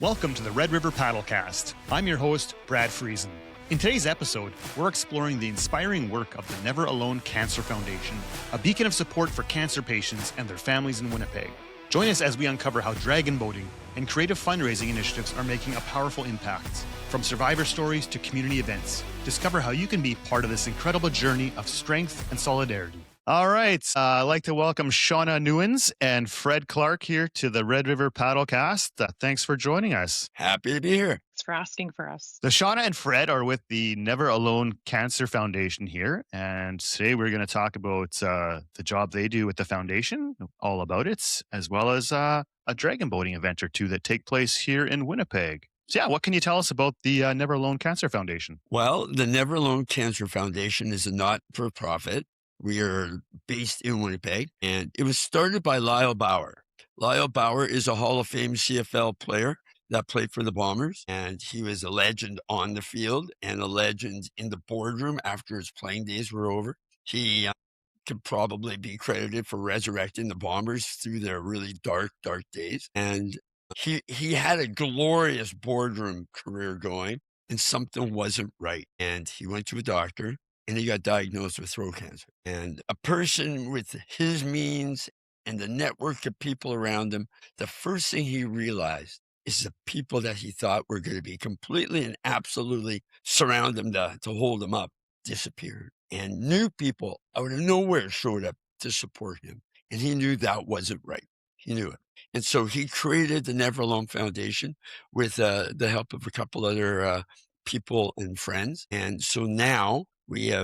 Welcome to the Red River Paddlecast. I'm your host, Brad Friesen. In today's episode, we're exploring the inspiring work of the Never Alone Cancer Foundation, a beacon of support for cancer patients and their families in Winnipeg. Join us as we uncover how dragon boating and creative fundraising initiatives are making a powerful impact. From survivor stories to community events, discover how you can be part of this incredible journey of strength and solidarity. All right. I'd like to welcome Shauna Newens and Fred Clark here to the Red River Paddlecast. Thanks for joining us. Happy to be here. Thanks for asking for us. So Shauna and Fred are with the Never Alone Cancer Foundation here. And today we're going to talk about the job they do with the foundation, all about it, as well as a dragon boating event or two that take place here in Winnipeg. So yeah, what can you tell us about the Never Alone Cancer Foundation? Well, the Never Alone Cancer Foundation is a not-for-profit. We are based in Winnipeg, and it was started by Lyle Bauer. Lyle Bauer is a Hall of Fame CFL player that played for the Bombers, and he was a legend on the field and a legend in the boardroom after his playing days were over. He could probably be credited for resurrecting the Bombers through their really dark days. And he had a glorious boardroom career going, and something wasn't right. And he went to a doctor, and he got diagnosed with throat cancer. And a person with his means and the network of people around him, the first thing he realized is the people that he thought were going to be completely and absolutely surround him to hold him up disappeared. And new people out of nowhere showed up to support him. And he knew that wasn't right. He knew it. And so he created the Never Alone Foundation with the help of a couple other people and friends. And so now we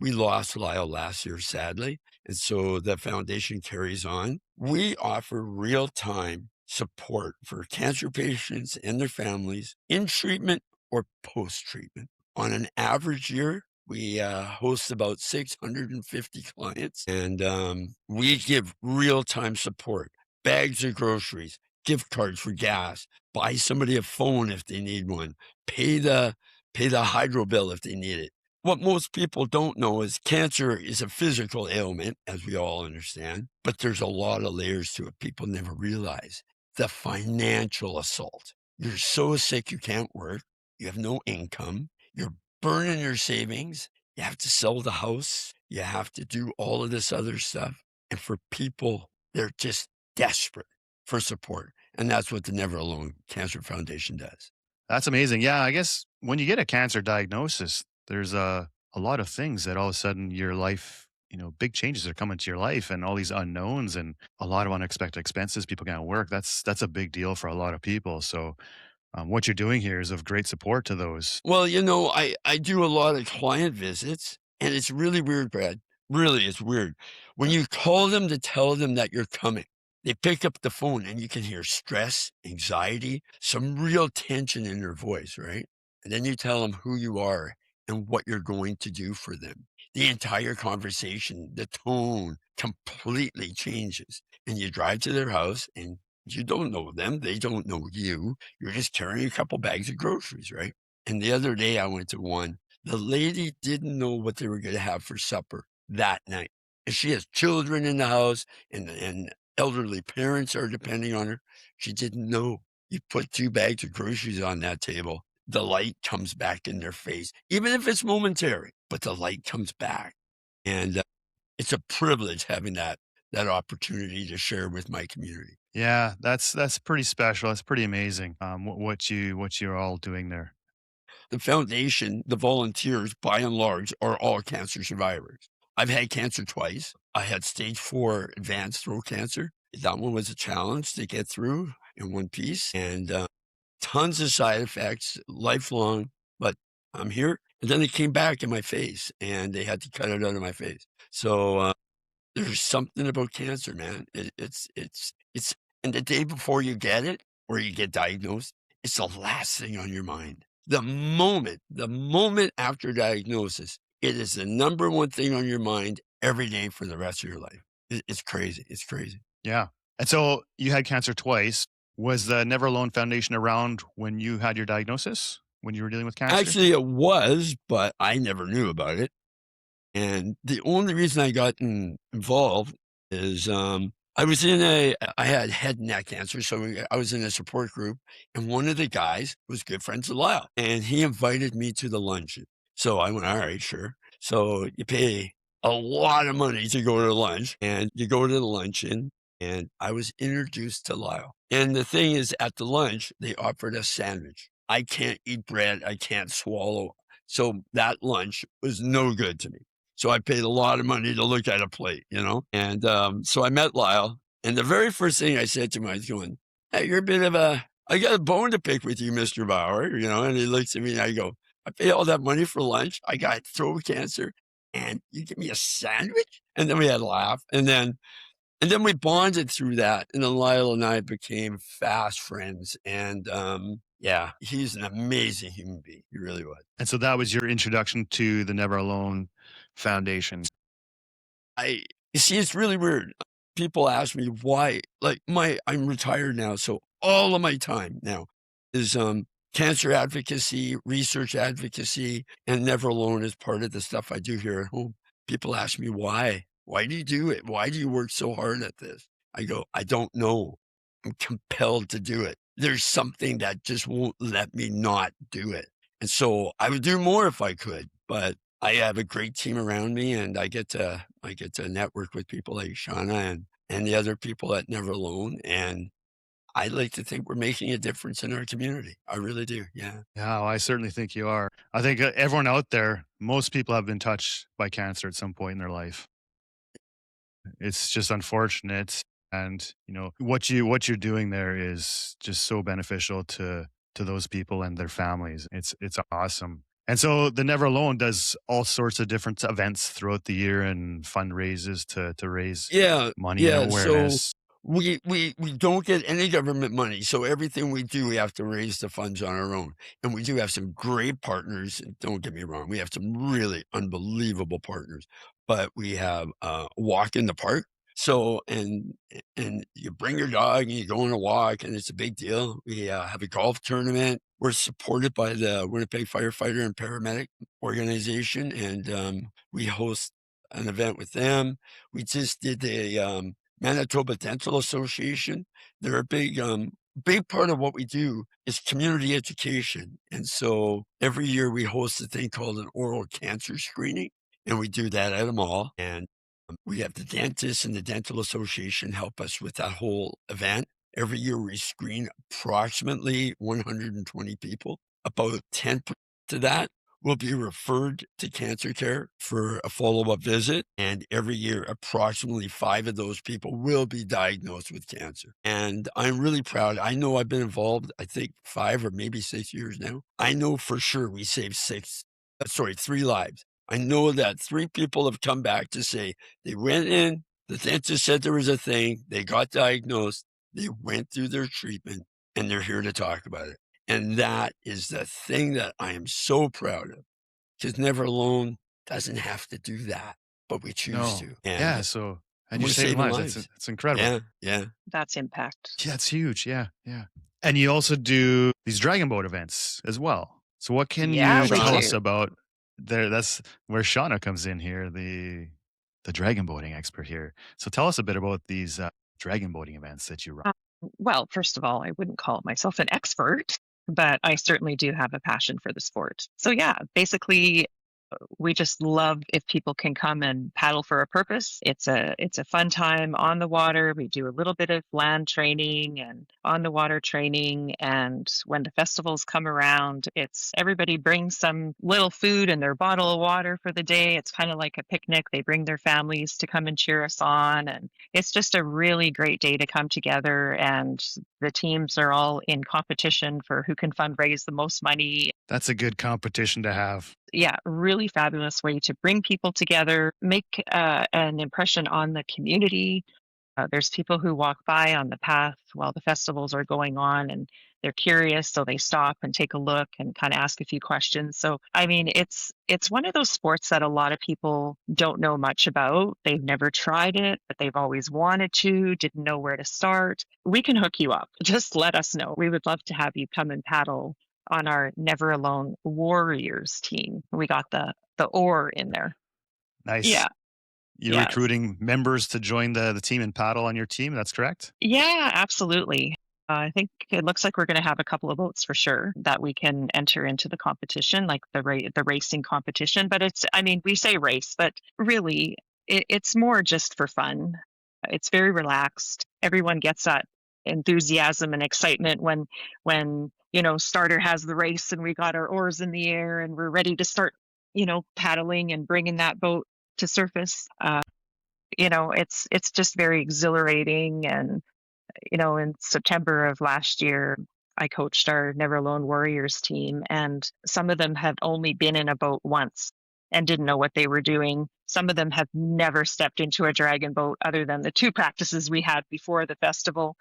lost Lyle last year, sadly. And so the foundation carries on. We offer real-time support for cancer patients and their families in treatment or post-treatment. On an average year, we host about 650 clients, and we give real-time support, bags of groceries, gift cards for gas, buy somebody a phone if they need one, pay the hydro bill if they need it. What most people don't know is cancer is a physical ailment, as we all understand, but there's a lot of layers to it people never realize. The financial assault. You're so sick you can't work. You have no income. You're burning your savings. You have to sell the house. You have to do all of this other stuff. And for people, they're just desperate for support. And that's what the Never Alone Cancer Foundation does. That's amazing. Yeah, I guess when you get a cancer diagnosis, there's a lot of things that all of a sudden your life, big changes are coming to your life and all these unknowns and a lot of unexpected expenses. People can't work. That's a big deal for a lot of people. So what you're doing here is of great support to those. Well, I do a lot of client visits, and it's really weird, Brad. Really, it's weird. When you call them to tell them that you're coming, they pick up the phone and you can hear stress, anxiety, some real tension in their voice, right? And then you tell them who you are and what you're going to do for them. The entire conversation, the tone completely changes. And you drive to their house and you don't know them. They don't know you. You're just carrying a couple bags of groceries, right? And the other day I went to one. The lady didn't know what they were going to have for supper that night. And she has children in the house and elderly parents are depending on her. She didn't know. You put 2 bags of groceries on that table. The light comes back in their face, even if it's momentary, but the light comes back. And it's a privilege having that opportunity to share with my community. Yeah, that's pretty special. That's pretty amazing. What you're all doing there. The foundation, the volunteers, by and large, are all cancer survivors. I've had cancer twice. I had stage 4 advanced throat cancer. That one was a challenge to get through in one piece, and tons of side effects, lifelong, but I'm here. And then it came back in my face, and they had to cut it out of my face. So there's something about cancer, man. It's and the day before you get it or you get diagnosed, it's the last thing on your mind. The moment after diagnosis, it is the number one thing on your mind every day for the rest of your life. It's crazy. It's crazy. Yeah. And so you had cancer twice. Was the Never Alone Foundation around when you had your diagnosis, when you were dealing with cancer? Actually, it was, but I never knew about it. And the only reason I got involved is I had head and neck cancer, so I was in a support group, and one of the guys was good friends with Lyle, and he invited me to the luncheon. So I went, all right, sure. So you pay a lot of money to go to lunch, and you go to the luncheon, and I was introduced to Lyle. And the thing is, at the lunch, they offered a sandwich. I can't eat bread. I can't swallow. So that lunch was no good to me. So I paid a lot of money to look at a plate, you know? And so I met Lyle. And the very first thing I said to him, I was going, hey, you're a bit of I got a bone to pick with you, Mr. Bauer, you know? And he looks at me and I go, I paid all that money for lunch. I got throat cancer and you give me a sandwich? And then we had a laugh. And then we bonded through that. And then Lyle and I became fast friends. And yeah, he's an amazing human being. He really was. And so that was your introduction to the Never Alone Foundation. You see, it's really weird. People ask me why, like I'm retired now. So all of my time now is cancer advocacy, research advocacy, and Never Alone is part of the stuff I do here at home. People ask me why. Why do you do it? Why do you work so hard at this? I go, I don't know. I'm compelled to do it. There's something that just won't let me not do it. And so I would do more if I could, but I have a great team around me, and I get to network with people like Shauna and the other people at Never Alone. And I like to think we're making a difference in our community. I really do. Yeah. Yeah, well, I certainly think you are. I think everyone out there, most people have been touched by cancer at some point in their life. It's just unfortunate, and what you're doing there is just so beneficial to those people and their families. It's awesome. And so the Never Alone does all sorts of different events throughout the year and fundraises to raise Yeah. money and Yeah. So awareness. we don't get any government money. So everything we do, we have to raise the funds on our own. And we do have some great partners. Don't get me wrong. We have some really unbelievable partners, but we have walk in the park. So, and you bring your dog and you go on a walk, and it's a big deal. We have a golf tournament. We're supported by the Winnipeg Firefighter and Paramedic Organization, and we host an event with them. We just did the Manitoba Dental Association. They're a big part of what we do is community education. And so every year we host a thing called an oral cancer screening, and we do that at a mall. And we have the dentists and the dental association help us with that whole event. Every year we screen approximately 120 people. About 10 to that will be referred to cancer care for a follow-up visit. And every year, approximately 5 of those people will be diagnosed with cancer. And I'm really proud. I know I've been involved, I think 5 or maybe 6 years now. I know for sure we saved 3 lives. I know that 3 people have come back to say they went in, the dentist said there was a thing, they got diagnosed, they went through their treatment, and they're here to talk about it. And that is the thing that I am so proud of, because Never Alone doesn't have to do that, but we choose to. And yeah. So, and you're we're saving saving lives. lives. It's incredible. Yeah. That's impact. Yeah, it's huge. Yeah. And you also do these dragon boat events as well. So what can Yeah, you we tell do. us about there? That's where Shauna comes in here, the dragon boating expert here. So tell us a bit about these dragon boating events that you run. Well, first of all, I wouldn't call myself an expert, but I certainly do have a passion for the sport. So yeah, basically we just love if people can come and paddle for a purpose. It's a fun time on the water. We do a little bit of land training and on the water training. And when the festivals come around, it's everybody brings some little food and their bottle of water for the day. It's kind of like a picnic. They bring their families to come and cheer us on. And it's just a really great day to come together. And the teams are all in competition for who can fundraise the most money. That's a good competition to have. Yeah, really fabulous way to bring people together, make an impression on the community. There's people who walk by on the path while the festivals are going on, and they're curious, so they stop and take a look and kind of ask a few questions. So, I mean, it's one of those sports that a lot of people don't know much about. They've never tried it, but they've always wanted to, didn't know where to start. We can hook you up. Just let us know. We would love to have you come and paddle on our Never Alone Warriors team. We got the oar in there. Nice. Yeah. You're Yes. recruiting members to join the team and paddle on your team. That's correct. Yeah, absolutely. I think it looks like we're going to have a couple of boats for sure that we can enter into the competition, like the racing competition. But I mean, we say race, but really, it's more just for fun. It's very relaxed. Everyone gets that enthusiasm and excitement when starter has the race and we got our oars in the air and we're ready to start, paddling and bringing that boat to surface. It's just very exhilarating. And in September of last year, I coached our Never Alone Warriors team, and some of them have only been in a boat once and didn't know what they were doing. Some of them have never stepped into a dragon boat other than the two practices we had before the festival,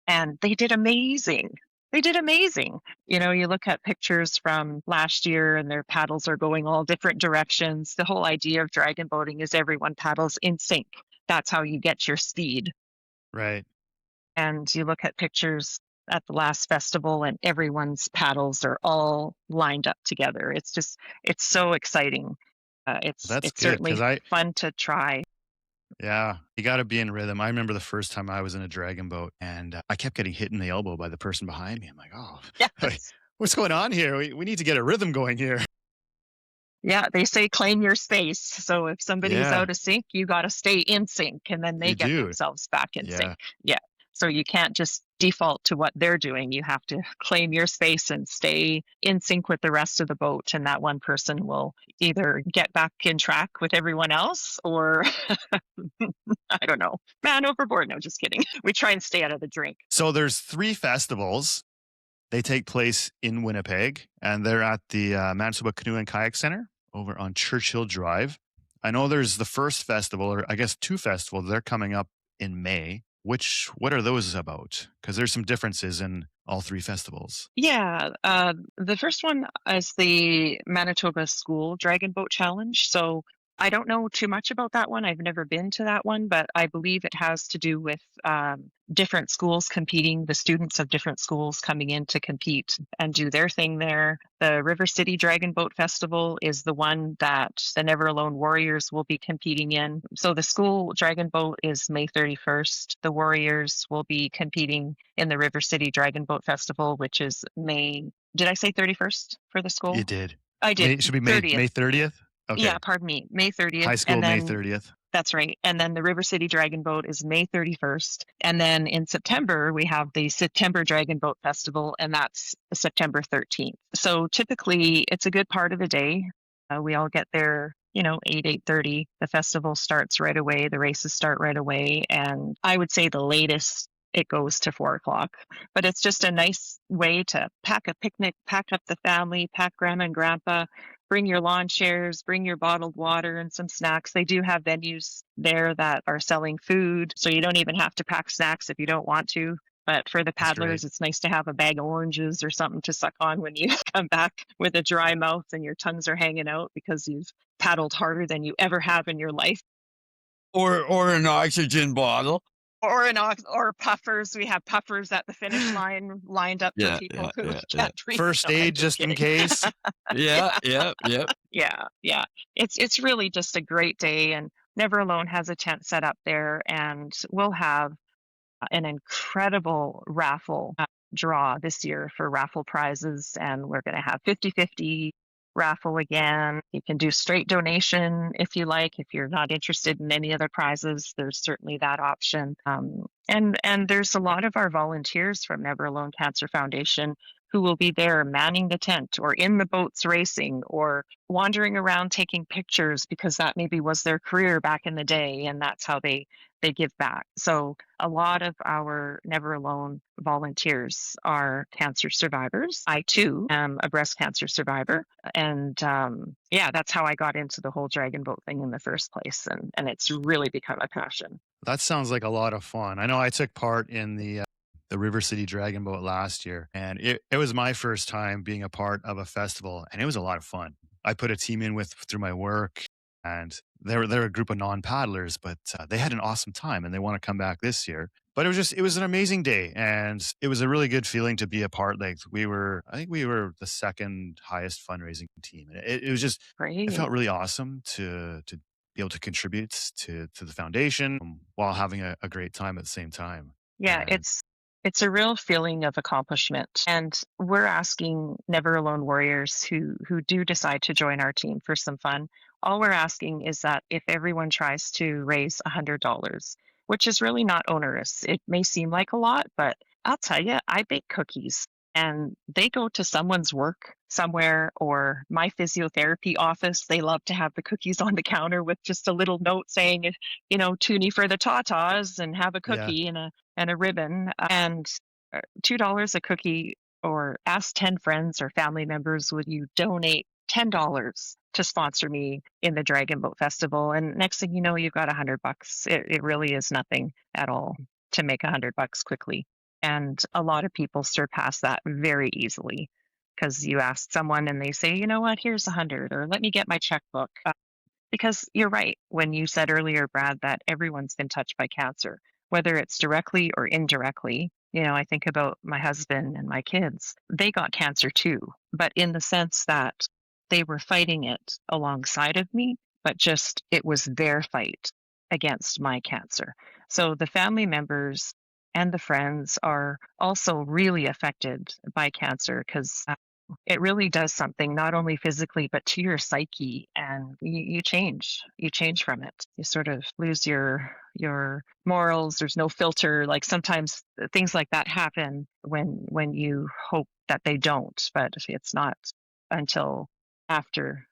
and they did amazing. They did amazing. You look at pictures from last year and their paddles are going all different directions. The whole idea of dragon boating is everyone paddles in sync. That's how you get your speed. Right. And you look at pictures at the last festival and everyone's paddles are all lined up together. It's so exciting. That's It's good because certainly fun to try. yeah, you got to be in rhythm. I remember the first time I was in a dragon boat and I kept getting hit in the elbow by the person behind me. I'm like, oh, like, Yes. what's going on here? We need to get a rhythm going here. Yeah, they say claim your space. So if somebody's Yeah, out of sync, you got to stay in sync and then they you get do. themselves back in sync. Yeah, Yeah. So you can't just default to what they're doing. You have to claim your space and stay in sync with the rest of the boat. And that one person will either get back in track with everyone else or I don't know, man overboard. No, just kidding. We try and stay out of the drink. so there's 3 festivals. They take place in Winnipeg, and they're at the Manitoba Canoe and Kayak Center over on Churchill Drive. I know there's the first festival, or I guess 2 festivals. They're coming up in May. What are those about? Because there's some differences in all 3 festivals. Yeah, the first one is the Manitoba School Dragon Boat Challenge. So I don't know too much about that one. I've never been to that one, but I believe it has to do with different schools competing, the students of different schools coming in to compete and do their thing there. The River City Dragon Boat Festival is the one that the Never Alone Warriors will be competing in. So the school dragon boat is May 31st. The Warriors will be competing in the River City Dragon Boat Festival, which is May. Did I say 31st for the You school? did. I did. May should be May 30th. May 30th. Yeah, Okay, pardon me. May high 30th. school And May then 30th. that's right. And then the River City Dragon Boat is May 31st. And then in September, we have the September Dragon Boat Festival, and that's September 13th. So typically, it's a good part of the day. We all get there, 8:30. The festival starts right away. The races start right away. And I would say the latest it goes to 4 o'clock. But it's just a nice way to pack a picnic, pack up the family, pack grandma and grandpa, bring your lawn chairs, bring your bottled water and some snacks. They do have venues there that are selling food, so you don't even have to pack snacks if you don't want to. But for the That's great. paddlers, it's nice to have a bag of oranges or something to suck on when you come back with a dry mouth and your tongues are hanging out because you've paddled harder than you ever have in your life. Or an oxygen bottle. Or puffers. We have puffers at the finish line lined up for Yeah, people yeah, who yeah, yeah. can't breathe. First No, I'm aid just just in kidding. case. Yeah, yeah, yeah. Yeah. It's really just a great day, and Never Alone has a tent set up there, and we'll have an incredible raffle draw this year for raffle prizes, and we're going to have 50-50 raffle again. You can do straight donation if you like. If you're not interested in any other prizes, there's certainly that option. And there's a lot of our volunteers from Never Alone Cancer Foundation who will be there manning the tent or in the boats racing or wandering around taking pictures because that maybe was their career back in the day and that's how they give back. So a lot of our Never Alone volunteers are cancer survivors. I too am a breast cancer survivor. And yeah, that's how I got into the whole dragon boat thing in the first place. And it's really become a passion. That sounds like a lot of fun. I know I took part in the River City Dragon Boat last year, and it was my first time being a part of a festival, and it was a lot of fun. I put a team in with through my work, and they're a group of non-paddlers, but they had an awesome time, and they want to come back this year. But it was an amazing day, and it was a really good feeling to be a part. Like I think we were the second highest fundraising team, and it was just it Great. felt really awesome to be able to contribute to the foundation while having a great time at the same time. Yeah, And it's a real feeling of accomplishment. And we're asking Never Alone warriors who do decide to join our team for some fun. All we're asking is that if everyone tries to raise $100, which is really not onerous, it may seem like a lot, but I'll tell you, I bake cookies and they go to someone's work somewhere or my physiotherapy office. They love to have the cookies on the counter with just a little note saying, toonie for the tatas and have a yeah, cookie and a ribbon and $2 a cookie, or ask 10 friends or family members, would you donate $10 to sponsor me in the Dragon Boat Festival? And next thing you know, you've got $100. It really is nothing at all to make $100 quickly. And a lot of people surpass that very easily because you ask someone and they say, you know what, here's 100, or let me get my checkbook. Because you're right when you said earlier, Brad, that everyone's been touched by cancer, whether it's directly or indirectly. I think about my husband and my kids. They got cancer too, but in the sense that they were fighting it alongside of me, but just it was their fight against my cancer. So the family members and the friends are also really affected by cancer because it really does something not only physically but to your psyche, and you change from it. You sort of lose your morals. There's no filter. Like sometimes things like that happen when you hope that they don't, but it's not until after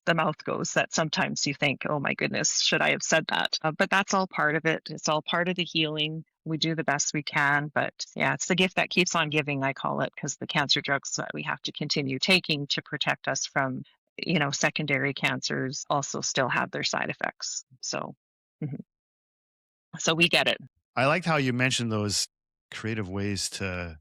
the mouth goes that sometimes you think, oh my goodness, should I have said that? But that's all part of it. It's all part of the healing. We do the best we can. But yeah, it's the gift that keeps on giving, I call it, because the cancer drugs that we have to continue taking to protect us from, secondary cancers also still have their side effects. So, mhm. So we get it. I liked how you mentioned those creative ways to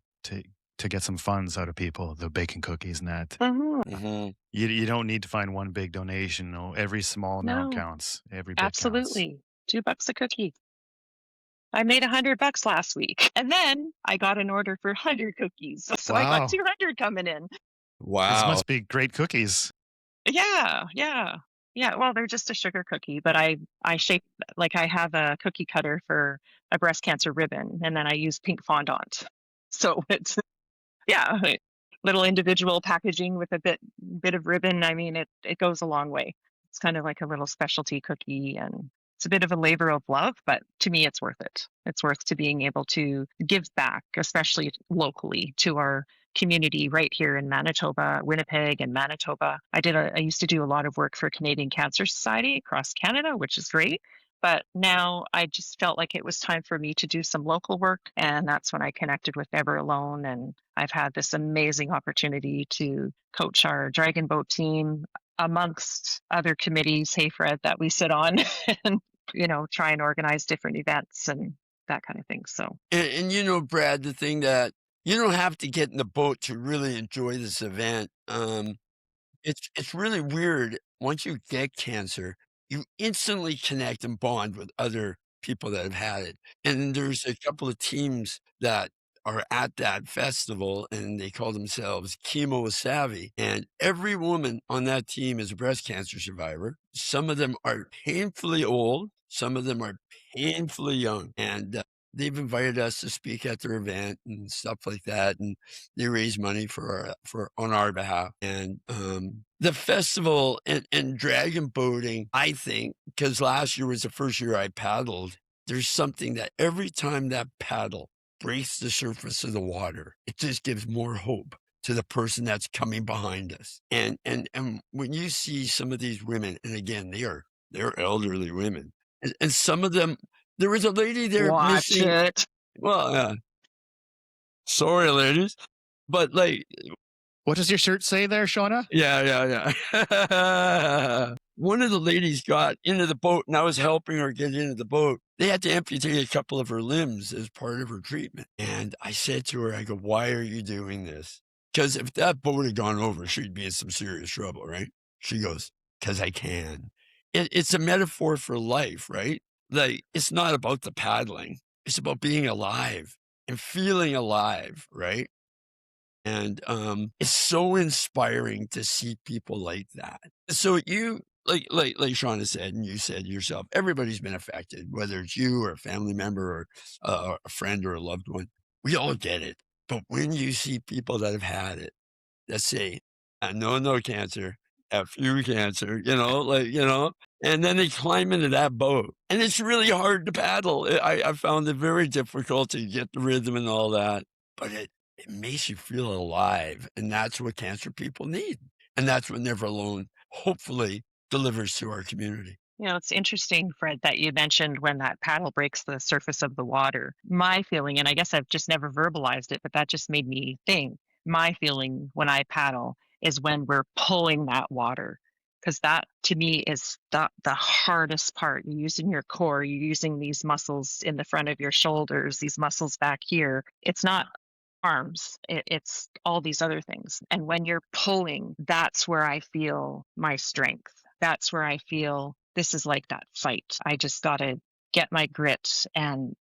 to get some funds out of people, the baking cookies and that. Mhm. Mhm. You don't need to find one big donation. No, every small amount No, counts. Every bit counts. absolutely. $2 a cookie. I made $100 last week. And then I got an order for 100 cookies. So I got Wow. 200 coming in. These Wow. must be great cookies. Yeah, yeah. Yeah, well, they're just a sugar cookie, but I shape, like, I have a cookie cutter for a breast cancer ribbon, and then I use pink fondant. So it's yeah, little individual packaging with a bit of ribbon. I mean, it goes a long way. It's kind of like a little specialty cookie, and it's a bit of a labor of love, but to me, it's worth it. It's worth to being able to give back, especially locally, to our community right here in Manitoba, Winnipeg, and Manitoba. I used to do a lot of work for Canadian Cancer Society across Canada, which is great. But now I just felt like it was time for me to do some local work. And that's when I connected with Never Alone. And I've had this amazing opportunity to coach our Dragon Boat team amongst other committees, hey Fred, that we sit on and, try and organize different events and that kind of thing. So, And Brad, the thing that you don't have to get in the boat to really enjoy this event. It's really weird. Once you get cancer, you instantly connect and bond with other people that have had it. And there's a couple of teams that are at that festival and they call themselves Chemo Savvy. And every woman on that team is a breast cancer survivor. Some of them are painfully old, some of them are painfully young. And they've invited us to speak at their event and stuff like that. And they raise money for on our behalf. And the festival and dragon boating, I think, because last year was the first year I paddled, there's something that every time that paddle breaks the surface of the water, it just gives more hope to the person that's coming behind us. And when you see some of these women, and again, they're elderly women, and some of them, there was a lady there watch missing. it. Well, sorry, ladies, but like, What does your shirt say there, Shauna? yeah. One of the ladies got into the boat, and I was helping her get into the boat. They had to amputate a couple of her limbs as part of her treatment. And I said to her, I go, why are you doing this? Because if that boat had gone over, she'd be in some serious trouble, right? She goes, because I can. It's a metaphor for life, right? Like, it's not about the paddling. It's about being alive and feeling alive, right? And it's so inspiring to see people like that. So you, like Sean has said, and you said yourself, everybody's been affected, whether it's you or a family member or a friend or a loved one. We all get it. But when you see people that have had it, that say, no cancer, F you cancer, and then they climb into that boat. And it's really hard to paddle. I found it very difficult to get the rhythm and all that, but it makes you feel alive. And that's what cancer people need. And that's what Never Alone hopefully delivers to our community. It's interesting, Fred, that you mentioned when that paddle breaks the surface of the water. My feeling, and I guess I've just never verbalized it, but that just made me think. My feeling when I paddle is when we're pulling that water, because that to me is the hardest part. You're using your core, you're using these muscles in the front of your shoulders, these muscles back here. It's not arms, it's all these other things. And when you're pulling, that's where I feel my strength. That's where I feel this is like that fight. I just got to get my grit and,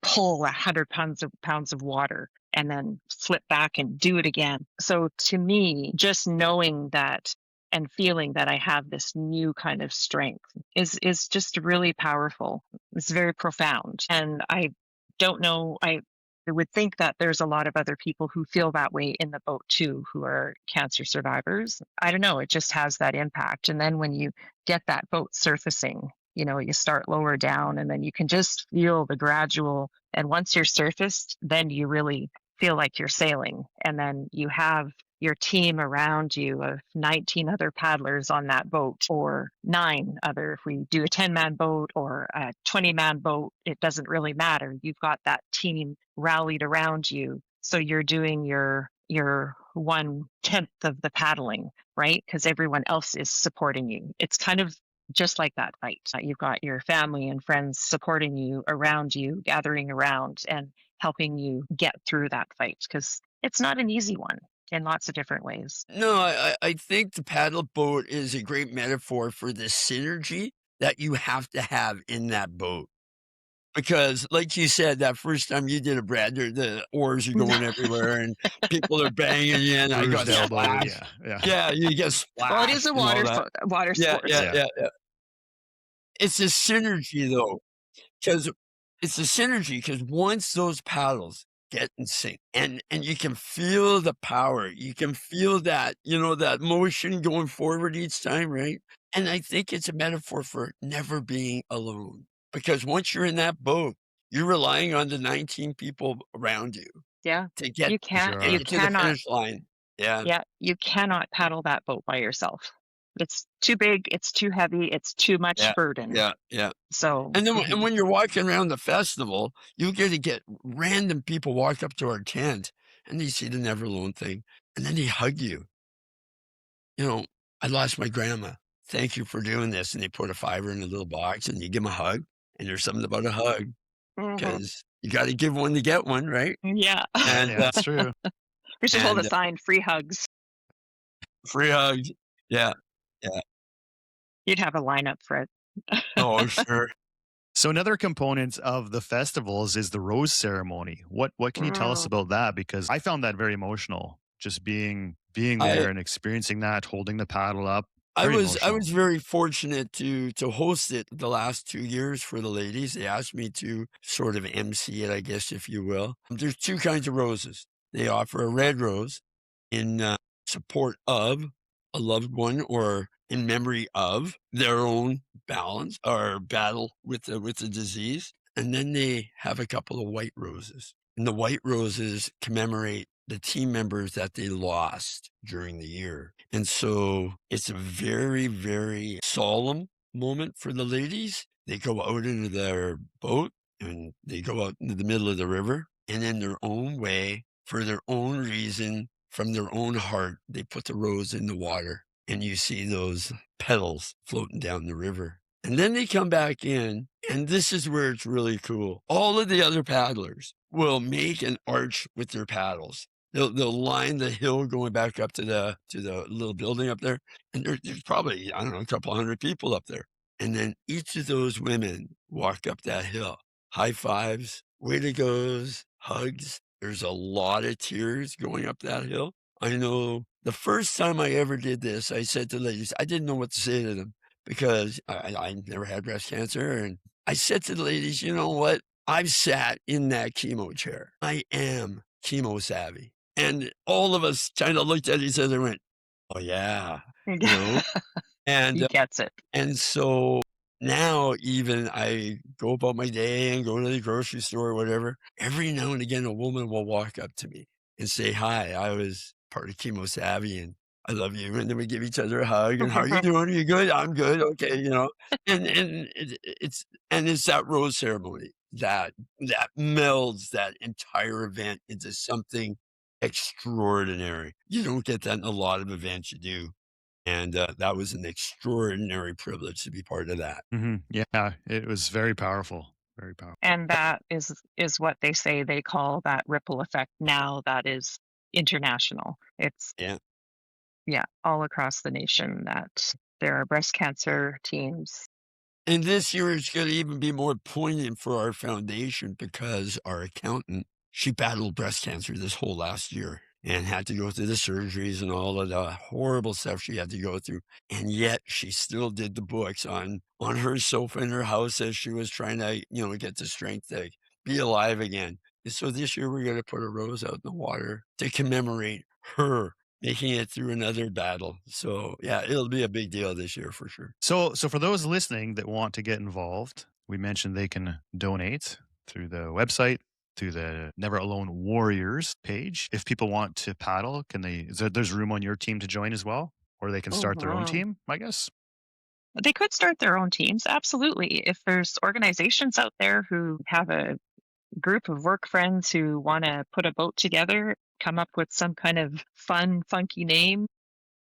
pull 100 pounds of water and then flip back and do it again. So to me, just knowing that and feeling that I have this new kind of strength is just really powerful. It's very profound. And I don't know, I would think that there's a lot of other people who feel that way in the boat too, who are cancer survivors. I don't know, it just has that impact. And then when you get that boat surfacing, you start lower down and then you can just feel the gradual. And once you're surfaced, then you really feel like you're sailing. And then you have your team around you of 19 other paddlers on that boat, or 9 other. If we do a 10-man boat or a 20-man boat, it doesn't really matter. You've got that team rallied around you. So you're doing your 1/10 of the paddling, right? Because everyone else is supporting you. It's kind of just like that fight. You've got your family and friends supporting you, around you, gathering around and helping you get through that fight, because it's not an easy one in lots of different ways. No, I think the paddle boat is a great metaphor for the synergy that you have to have in that boat. Because, like you said, that first time you did it, Brad, the oars are going everywhere and people are banging you, and I got Bruised elbow. splashed. Yeah. Yeah, you get Well, it is splashed a and all water that. water Yeah, sport. yeah, Yeah. yeah, yeah. It's a synergy, though, because it's a synergy. Because once those paddles get in sync and you can feel the power, you can feel that, that motion going forward each time, right? And I think it's a metaphor for never being alone. Because once you're in that boat, you're relying on the 19 people around you Yeah. to get You can't Sure. you get to the cannot finish line. Yeah. Yeah, you cannot paddle that boat by yourself. It's too big, it's too heavy, it's too much Yeah. burden. Yeah. Yeah. So, And then and when you're walking around the festival, you get random people walk up to our tent and they see the Never Alone thing, and then they hug you. I lost my grandma. Thank you for doing this. And they put a fiver in a little box and you give them a hug. And there's something about a hug mhm. because you got to give one to get one, right? Yeah. Yeah, And yeah, it's true. We should hold a and sign, free hugs. free hugs. Yeah. Yeah. You'd have a lineup, Fred. Oh, sure. So another component of the festivals is the rose ceremony. What can you tell us Mm. about that? Because I found that very emotional. Just being I there and experiencing that, holding the paddle up, I very was I emotional. was very fortunate to host it the last 2 years for the ladies. They asked me to sort of MC it, I guess, if you will. There's 2 kinds of roses. They offer a red rose in support of a loved one or in memory of their own balance or battle with the disease. And then they have a couple of white roses. And the white roses commemorate the team members that they lost during the year. And so it's a very, very solemn moment for the ladies. They go out into their boat and they go out into the middle of the river, and in their own way, for their own reason, from their own heart, they put the rose in the water, and you see those petals floating down the river. And then they come back in, and this is where it's really cool. All of the other paddlers will make an arch with their paddles. They'll line the hill going back up to the little building up there, and there's probably, I don't know, a couple hundred people up there. And then each of those women walk up that hill. High fives, way to goes, hugs. There's a lot of tears going up that hill. I know the first time I ever did this, I said to ladies, I didn't know what to say to them. because I never had breast cancer. And I said to the ladies, you know what? I've sat in that chemo chair. I am chemo savvy. And all of us kind of looked at each other and went, oh, yeah, you know? He And gets it. and so now even I go about my day and go to the grocery store or whatever. Every now and again, a woman will walk up to me and say, "Hi, I was part of Chemo Savvy and I love you." And then we give each other a hug and, "How are you doing? Are you good? I'm good. Okay," And it's that rose ceremony that melds that entire event into something extraordinary. You don't get that in a lot of events you do. And, that was an extraordinary privilege to be part of that. Yeah, it was very powerful. Very powerful. And that is what they say they call that ripple effect now that is international. It's, Yeah. yeah, all across the nation that there are breast cancer teams. And this year is gonna even be more poignant for our foundation because our accountant, she battled breast cancer this whole last year and had to go through the surgeries and all of the horrible stuff she had to go through. And yet she still did the books on her sofa in her house as she was trying to, get the strength to be alive again. And so this year we're gonna put a rose out in the water to commemorate her making it through another battle. So yeah, it'll be a big deal this year for sure. So for those listening that want to get involved, we mentioned they can donate through the website, through the Never Alone Warriors page. If people want to paddle, there's room on your team to join as well? Or they can start their own Mhm. team, I guess? They could start their own teams, absolutely. If there's organizations out there who have a group of work friends who want to put a boat together, come up with some kind of fun, funky name.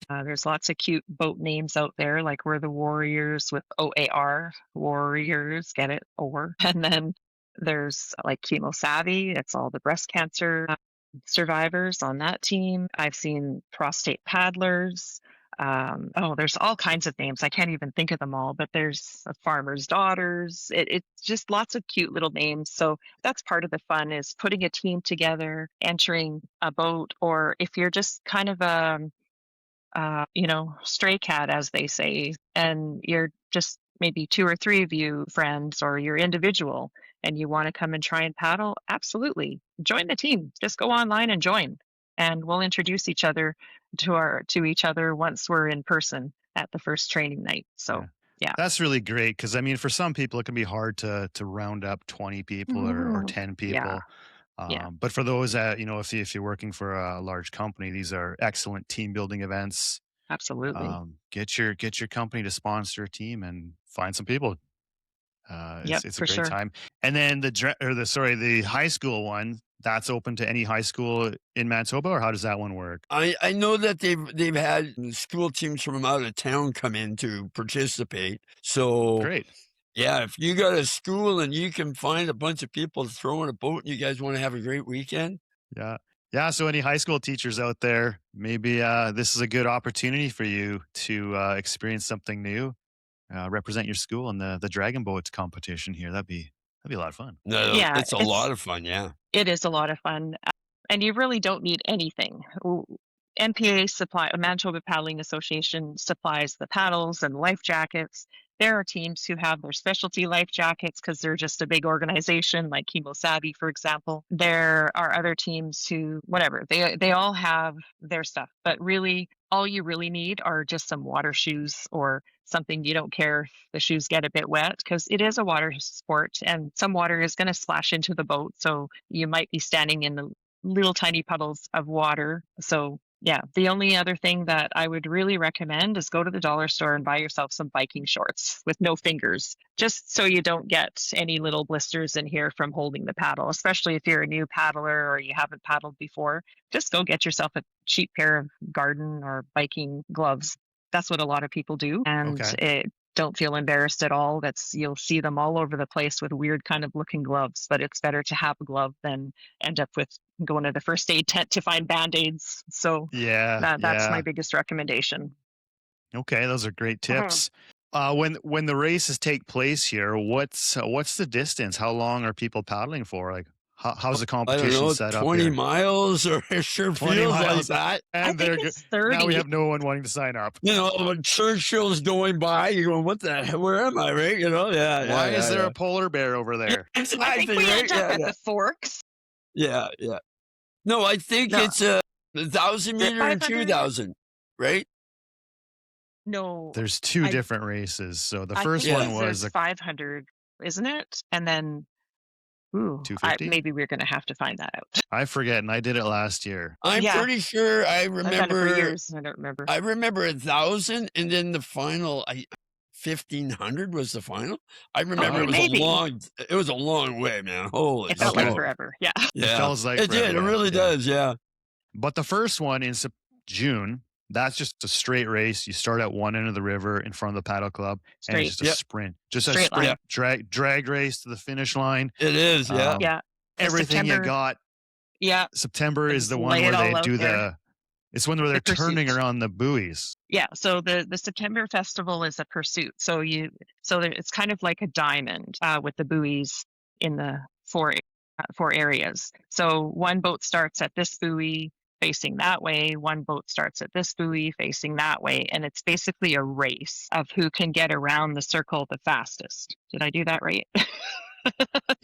There's lots of cute boat names out there, like we're the Warriors with OAR, Warriors, get it? Or. And then there's like Chemo Savvy, it's all the breast cancer survivors on that team. I've seen prostate paddlers. There's all kinds of names. I can't even think of them all, but there's farmers' daughters. It's just lots of cute little names. So that's part of the fun is putting a team together, entering a boat, or if you're just kind of stray cat, as they say, and you're just maybe two or three of you friends, or you're individual and you want to come and try and paddle, absolutely join the team. Just go online and join, and we'll introduce each other to each other once we're in person at the first training night. Yeah. So, yeah. That's really great because I mean, for some people, it can be hard to round up 20 people or 10 Yeah, people. yeah, But for those that, if you're working for a large company, these are excellent team building events. absolutely. Get your company to sponsor a team and find some people. Yep, It's a for great sure. time. And then the high school one, that's open to any high school in Manitoba, or how does that one work? I know that they've had school teams from out of town come in to participate. So, Great. yeah, if you got a school and you can find a bunch of people to throw in a boat and you guys wanna have a great weekend. Yeah. Yeah. So any high school teachers out there, maybe this is a good opportunity for you to experience something new, represent your school in the Dragon Boat competition here. That'd be a lot of fun. No, Yeah, it's a lot of fun, yeah. it is a lot of fun, and you really don't need anything. MPA supply Manitoba Paddling Association supplies the paddles and life jackets. There are teams who have their specialty life jackets because they're just a big organization, like Chemo Savvy, for example. There are other teams who, whatever, they all have their stuff. But really, all you really need are just some water shoes or something. You don't care if the shoes get a bit wet because it is a water sport and some water is going to splash into the boat. So you might be standing in the little tiny puddles of water. So yeah, the only other thing that I would really recommend is go to the dollar store and buy yourself some biking shorts with no fingers, just so you don't get any little blisters in here from holding the paddle, especially if you're a new paddler or you haven't paddled before. Just go get yourself a cheap pair of garden or biking gloves. That's what a lot of people do. And Okay. don't feel embarrassed at all. You'll see them all over the place with weird kind of looking gloves, but it's better to have a glove than end up with going to the first aid tent to find band-aids. So Yeah. that's my Yeah. biggest recommendation. Okay. Those are great Mhm. tips. When the races take place here, what's the distance? How long are people paddling for? Like, how's the I don't competition know, set up 20 here? miles, or it sure 20 feels like miles. that. I And think it's 30. now we have no one wanting to sign up. You know, when Churchill's going by, you're going, what the hell? Where am I, right? You know, yeah. Why yeah, is there yeah. a polar bear over there? I Exactly, think we right? end up Yeah, at yeah. the Forks. Yeah, yeah. No, I think No, it's a 1,000 is it meter and 500? 2,000, right? No, There's two I different races. So the I first think Yeah. one there's was 500, isn't it? And then, ooh, 250. maybe we're going to have to find that out. I forget, and I did it last year. I'm Yeah, pretty sure I I've done it for remember. years. I don't remember. I remember 1,000, and then the final, 1,500 was the final. I remember Okay, it was a maybe. long. It was a long way, man. Holy It felt like smokes! forever. Yeah. It Yeah, feels like it did. forever. It really does. Yeah. But the first one in June, that's just a straight race. You start at one end of the river in front of the paddle club, and it's Straight, just a Yep. sprint, just a straight sprint line. drag race to the finish line. It is. Yeah. Um, Yeah. The everything you September, got. yeah, September they is just the one lay where it they all out do there. it's when they're The turning pursuit. around the buoys. Yeah. So the September festival is a pursuit. So it's kind of like a diamond with the buoys in the four areas. So one boat starts at this buoy facing that way. One boat starts at this buoy facing that way, and it's basically a race of who can get around the circle the fastest. Did I do that right?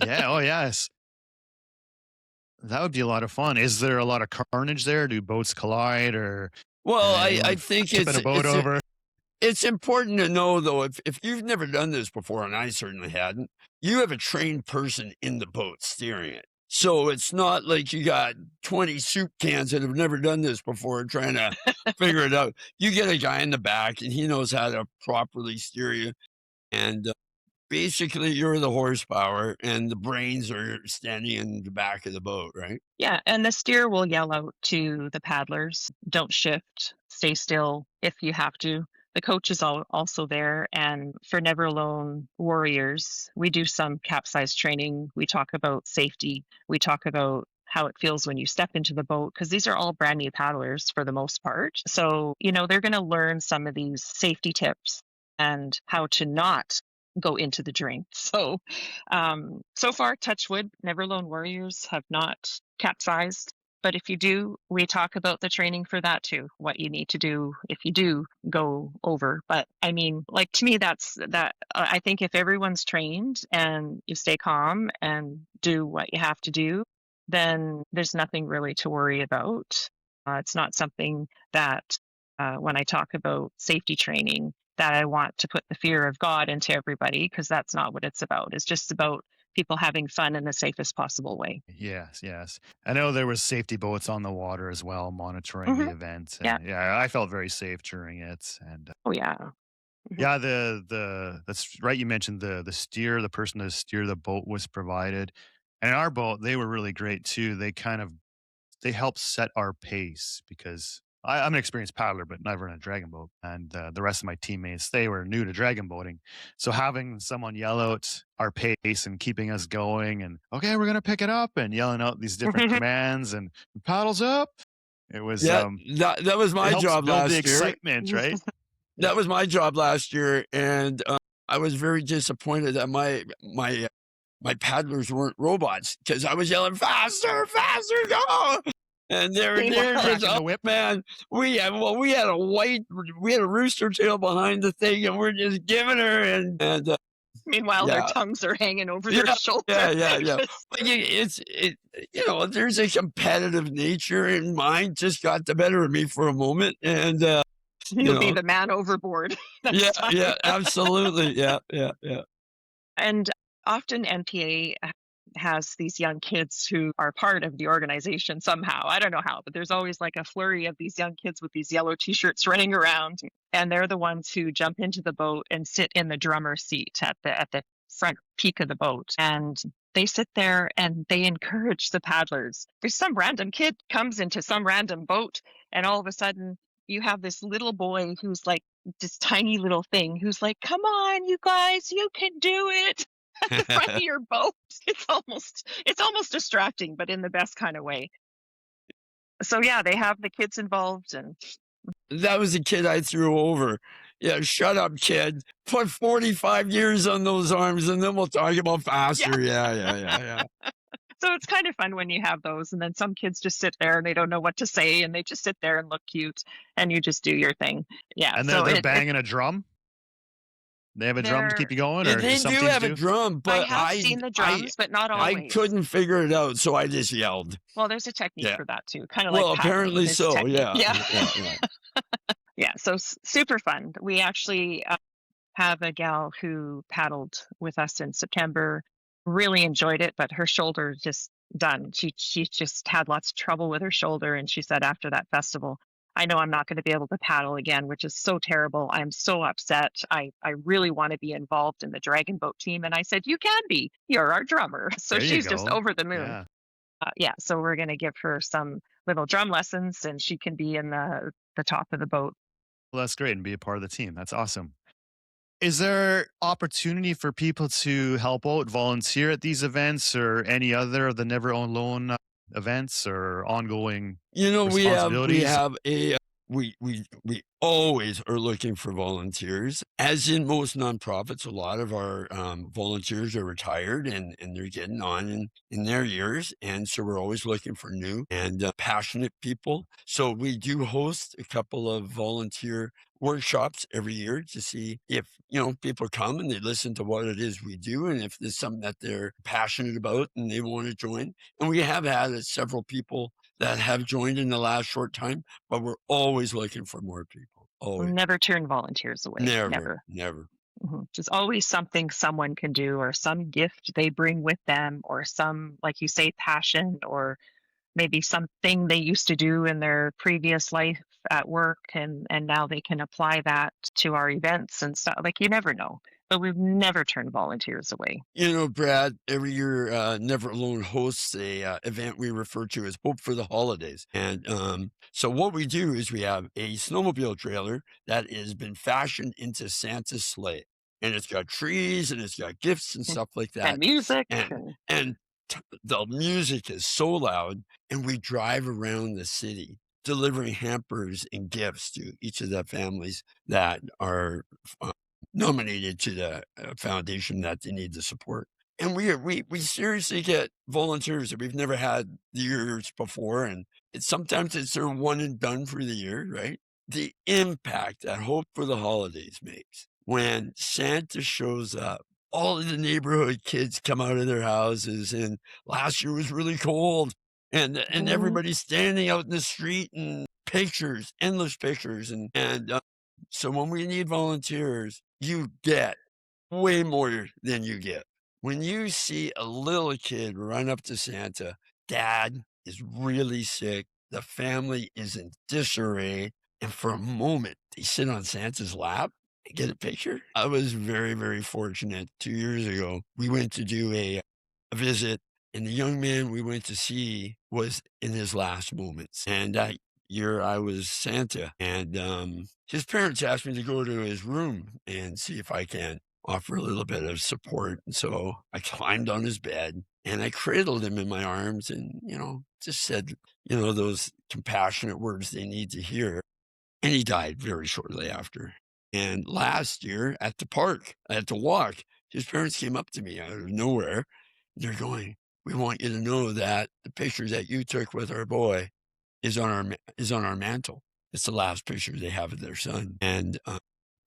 Yeah. Oh, yes. That would be a lot of fun. Is there a lot of carnage there? Do boats collide, or Well, I anyone think tipping a boat over? it's important to know, though, if you've never done this before, and I certainly hadn't, you have a trained person in the boat steering it. So it's not like you got 20 soup cans that have never done this before trying to figure it out. You get a guy in the back, and he knows how to properly steer you. And basically, you're the horsepower, and the brains are standing in the back of the boat, right? Yeah, and the steer will yell out to the paddlers, don't shift, stay still if you have to. The coach is also there. And for Never Alone Warriors, we do some capsize training. We talk about safety. We talk about how it feels when you step into the boat, because these are all brand new paddlers for the most part. So, they're going to learn some of these safety tips and how to not go into the drink. So, so far, touch wood, Never Alone Warriors have not capsized. But if you do, we talk about the training for that too, what you need to do if you do go over. But I mean, like, to me, that's that. I think if everyone's trained and you stay calm and do what you have to do, then there's nothing really to worry about. It's not something that when I talk about safety training, that I want to put the fear of God into everybody, because that's not what it's about. It's just about people having fun in the safest possible way. Yes, yes. I know there was safety boats on the water as well, monitoring the event. Yeah. And yeah, I felt very safe during it. And Oh yeah. yeah, that's right. You mentioned the steer, the person to steer the boat was provided. And in our boat, they were really great too. They helped set our pace, because I'm an experienced paddler, but never in a dragon boat. And the rest of my teammates, they were new to dragon boating. So having someone yell out our pace and keeping us going, and okay, we're going to pick it up, and yelling out these different commands and paddles up. It was, Yeah, that was it my helps job build last the year. excitement, right? That was my job last year, and I was very disappointed that my paddlers weren't robots, because I was yelling faster, faster, go! And they're Meanwhile, just, Cracking the oh whip. man, we had a rooster tail behind the thing, and we're just giving her, and Meanwhile, their yeah, tongues are hanging over their yeah, shoulder. yeah. But there's a competitive nature, and mine just got the better of me for a moment, and You'll be the man overboard next time. yeah, absolutely, yeah. And often NPA has these young kids who are part of the organization somehow. I don't know how, but there's always like a flurry of these young kids with these yellow t-shirts running around, and they're the ones who jump into the boat and sit in the drummer's seat at the front peak of the boat. And they sit there and they encourage the paddlers. There's some random kid comes into some random boat, and all of a sudden you have this little boy who's like this tiny little thing who's like, come on, you guys, you can do it. At the front of your boat. It's almost distracting, but in the best kind of way. So yeah, they have the kids involved, and That was the kid I threw over. Yeah, shut up, kid. Put 45 years on those arms, and then we'll talk about faster. Yeah. So it's kind of fun when you have those, and then some kids just sit there and they don't know what to say, and they just sit there and look cute, and you just do your thing. Yeah. And So they're it banging a drum? They have a drum to they're keep you going, Yeah, or do they some do teams have a do? drum, I but have seen the drums, but not Yeah. I always. couldn't figure it out, so I just yelled. Well, there's a technique Yeah. for that too, kind of like Well, paddling. apparently There's a so. technique. Yeah. Yeah. Yeah. Yeah. So super fun. We actually have a gal who paddled with us in September, really enjoyed it, but her shoulder just done. She just had lots of trouble with her shoulder, and she said after that festival, I know I'm not going to be able to paddle again, which is so terrible. I'm so upset. I really want to be involved in the dragon boat team. And I said, you can be. You're our drummer. So There you she's just go. over the moon. Yeah. Yeah. So we're going to give her some little drum lessons, and she can be in the top of the boat. Well, that's great, and be a part of the team. That's awesome. Is there opportunity for people to help out, volunteer at these events or any other of the Never Alone events or ongoing You know, we responsibilities? have a we always are looking for volunteers. As in most nonprofits, a lot of our volunteers are retired and they're getting on in their years, and so we're always looking for new and passionate people. So we do host a couple of volunteer workshops every year to see if people come and they listen to what it is we do, and if there's something that they're passionate about and they want to join. And we have had several people that have joined in the last short time, but we're always looking for more people. Always. Never turn volunteers away. Never, Never. never. There's always something someone can do, or some gift they bring with them, or some, like you say, passion, or maybe something they used to do in their previous life at work, and now they can apply that to our events and stuff. Like, you never know, but we've never turned volunteers away. You know, Brad, every year, Never Alone hosts a event we refer to as Hope for the Holidays. And so what we do is we have a snowmobile trailer that has been fashioned into Santa's sleigh. And it's got trees and it's got gifts and stuff like And that. music. And the music is so loud, and we drive around the city delivering hampers and gifts to each of the families that are nominated to the foundation that they need the support. And we seriously get volunteers that we've never had the years before, and sometimes it's their one and done for the year, right? The impact that Hope for the Holidays makes when Santa shows up. All of the neighborhood kids come out of their houses, and last year was really cold, and everybody's standing out in the street, and pictures, endless pictures, and so when we need volunteers, you get way more than you get. When you see a little kid run up to Santa, dad is really sick, the family is in disarray, and for a moment they sit on Santa's lap and get a picture. I was very, very fortunate. 2 years ago, we went to do a visit, and the young man we went to see was in his last moments. And that year I was Santa, and his parents asked me to go to his room and see if I can offer a little bit of support. And so I climbed on his bed and I cradled him in my arms and, just said, those compassionate words they need to hear. And he died very shortly after. And last year at the park, at the walk, his parents came up to me out of nowhere. They're going, "We want you to know that the picture that you took with our boy is on our mantle." It's the last picture they have of their son. And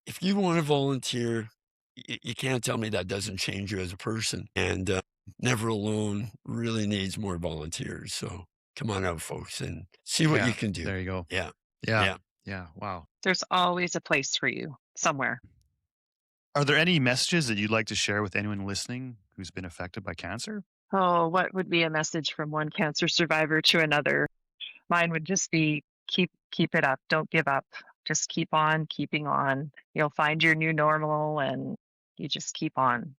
if you want to volunteer, you can't tell me that doesn't change you as a person. And Never Alone really needs more volunteers. So come on out, folks, and see what you can do. There you go. Yeah. Yeah. Yeah. Wow. There's always a place for you somewhere. Are there any messages that you'd like to share with anyone listening who's been affected by cancer? Oh, what would be a message from one cancer survivor to another? Mine would just be keep it up. Don't give up. Just keep on keeping on. You'll find your new normal, and you just keep on.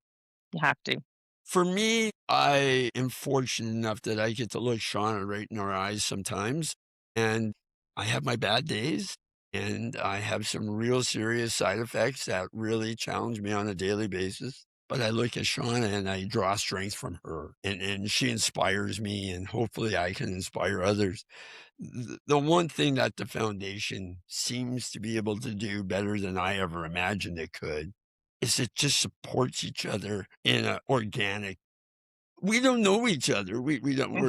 You have to. For me, I am fortunate enough that I get to look Shauna right in her eyes sometimes. And I have my bad days, and I have some real serious side effects that really challenge me on a daily basis. But I look at Shauna and I draw strength from her, and she inspires me, and hopefully I can inspire others. The one thing that the foundation seems to be able to do better than I ever imagined it could is it just supports each other in an organic we don't know each other. We're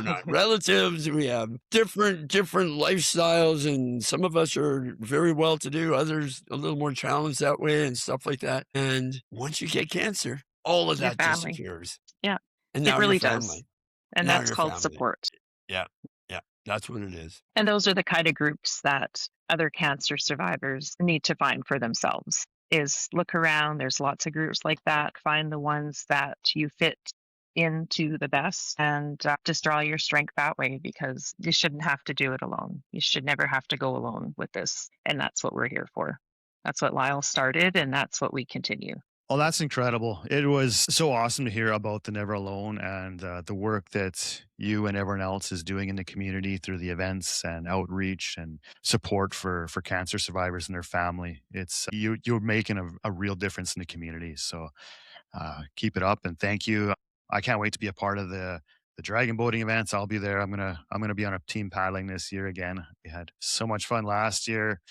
not relatives. We have different lifestyles, and some of us are very well to do, others a little more challenged that way and stuff like that. And once you get cancer, all of Your that family. disappears. Yeah, And it now really you're does. family. And Now that's you're called family. support. Yeah. Yeah. That's what it is. And those are the kind of groups that other cancer survivors need to find for themselves. Is look around. There's lots of groups like that. Find the ones that you fit into the best, and just draw your strength that way, because you shouldn't have to do it alone. You should never have to go alone with this. And that's what we're here for. That's what Lyle started, and that's what we continue. Oh, that's incredible. It was so awesome to hear about the Never Alone and the work that you and everyone else is doing in the community through the events and outreach and support for cancer survivors and their family. It's you're making a real difference in the community. So keep it up, and thank you. I can't wait to be a part of the dragon boating events. I'll be there. I'm gonna be on a team paddling this year again. We had so much fun last year.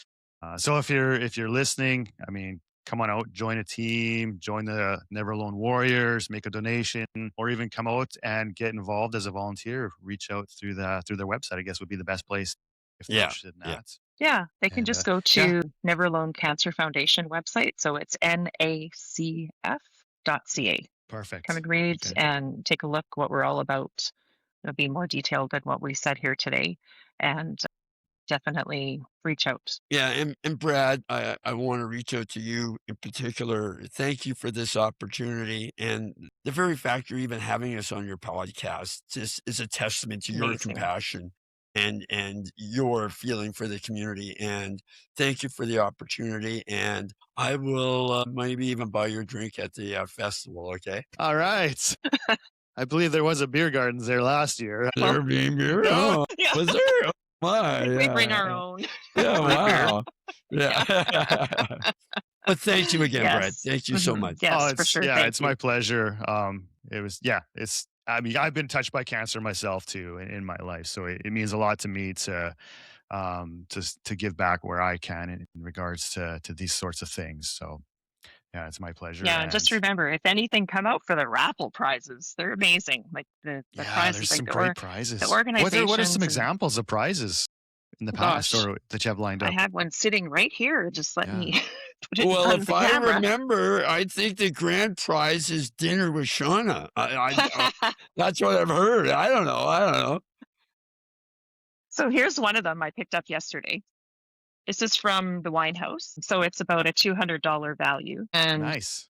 So if you're listening, I mean, come on out, join a team, join the Never Alone Warriors, make a donation, or even come out and get involved as a volunteer. Reach out through their website. I guess would be the best place if they're Yeah. interested in Yeah. that. Yeah, they can And just go to Never Alone Cancer Foundation website. So it's nacf.ca. Perfect. Come and read Okay. and take a look what we're all about. It'll be more detailed than what we said here today. And definitely reach out. Yeah, and Brad, I want to reach out to you in particular. Thank you for this opportunity, and the very fact you're even having us on your podcast just is a testament to your Amazing. compassion and your feeling for the community. And thank you for the opportunity. And I will maybe even buy your drink at the festival. Okay. All right. I believe there was a beer gardens there last year. There being beer. No. Oh, Yeah. was there? My, We bring our own. Yeah, wow. Yeah. But thank you again, Brad. Yes. Thank you so Mhm. much. Yes, it's for sure. yeah, Thank it's you. my pleasure. I mean, I've been touched by cancer myself too in my life, so it means a lot to me to give back where I can in regards to these sorts of things. So yeah, it's my pleasure. Yeah, and just And remember, if anything, come out for the raffle prizes. They're amazing. Like the yeah, prizes, there's like some the great prizes. the What are organizations. some And examples of prizes in the past gosh, or that you have lined I up? had one sitting right here. Just let Yeah. me put it in Well, front of if the I camera. remember, I think the grand prize is dinner with Shauna. That's what I've heard. I don't know. So here's one of them I picked up yesterday. This is from the wine house. So it's about a $200 value. And Nice.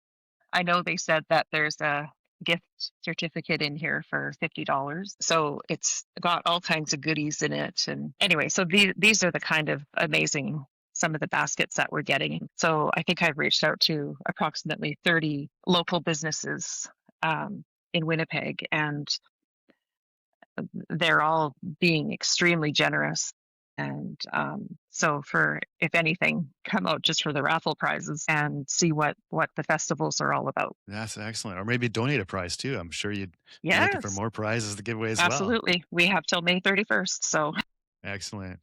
I know they said that there's a gift certificate in here for $50. So it's got all kinds of goodies in it. And anyway, so these are the kind of amazing, some of the baskets that we're getting. So I think I've reached out to approximately 30 local businesses in Winnipeg, and they're all being extremely generous. And so if anything, come out just for the raffle prizes and see what the festivals are all about. That's excellent. Or maybe donate a prize too. I'm sure you'd be looking for Yes, more prizes to give away as well. absolutely. We have till May 31st. So Excellent.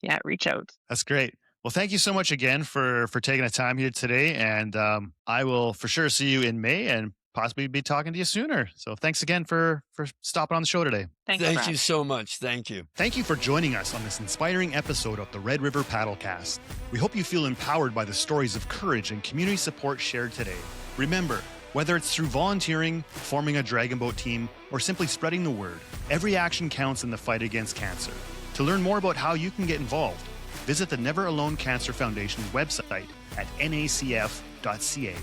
yeah, reach out. That's great. Well, thank you so much again for taking the time here today. And I will for sure see you in May and possibly be talking to you sooner. So thanks again for stopping on the show today. Thanks, Thank Brad. you so much. Thank you. Thank you for joining us on this inspiring episode of the Red River Paddlecast. We hope you feel empowered by the stories of courage and community support shared today. Remember, whether it's through volunteering, forming a dragon boat team, or simply spreading the word, every action counts in the fight against cancer. To learn more about how you can get involved, visit the Never Alone Cancer Foundation website at nacf.ca.